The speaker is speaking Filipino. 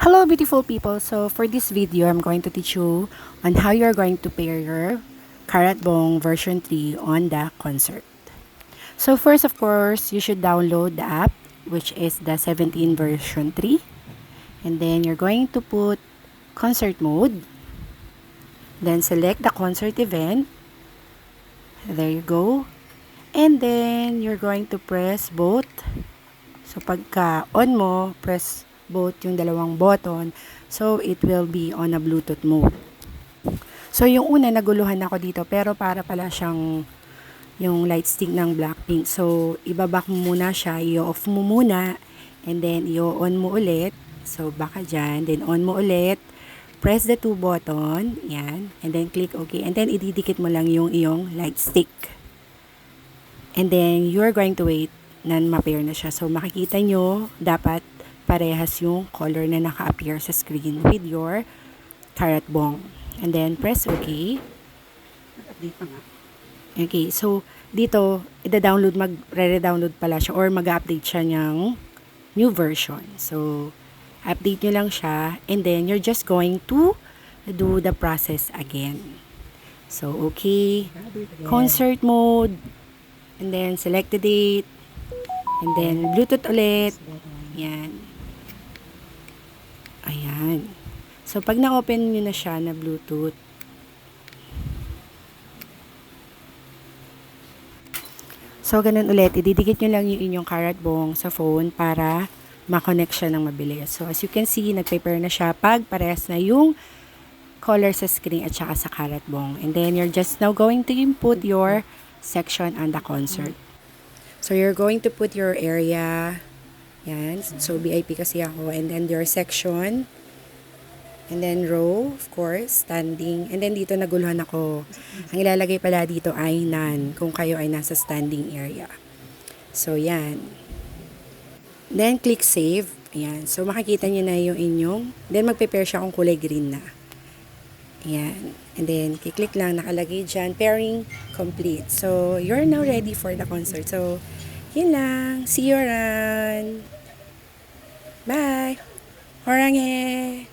Hello beautiful people, so for this video I'm going to teach you on how you're going to pair your Karat Bong version 3 on the concert. So first of course, you should download the app, which is the 17 version 3, and then you're going to put concert mode, then select the concert event, there you go, and then you're going to press both. So pagka on mo, press both yung dalawang button, so it will be on a Bluetooth mode. So yung una, naguluhan ako dito, pero para pala siyang yung light stick ng Blackpink. So ibaback mo muna siya, i-off mo muna, and then i-on mo ulit. So baka dyan, then on mo ulit, press the 2 button, yan, and then click OK, and then ididikit mo lang yung iyong light stick. And then you're going to wait na ma-pair na siya. So makikita nyo, dapat parehas yung color na naka-appear sa screen with your Karat Bong. And then, press OK. Okay, so, dito, mag-re-download pala siya or mag-update siya ng new version. So, update nyo lang siya and then you're just going to do the process again. So, okay, concert mode, and then select the date, and then Bluetooth ulit. Yan. Ayan. So, pag na-open nyo na siya na Bluetooth, so, ganun ulit. Ididikit nyo lang yung inyong Karat Bong sa phone para ma-connect siya ng mabilis. So, as you can see, nag-pair na siya pag parehas na yung color sa screen at saka sa Karat Bong. And then, you're just now going to input your section on the concert. So, you're going to put your area. Yan. So, VIP kasi ako. And then, your section. And then, row, of course, standing. And then, dito naguluhan ako. Ang ilalagay pala dito ay none, kung kayo ay nasa standing area. So, yan. Then, click save. Yan. So, makikita nyo na yung inyong. Then, magpe-pair siya kung kulay green na. Yan. And then, click lang, nakalagay dyan, pairing complete. So, you're now ready for the concert. So, yun lang. See you around. Bye! Horange!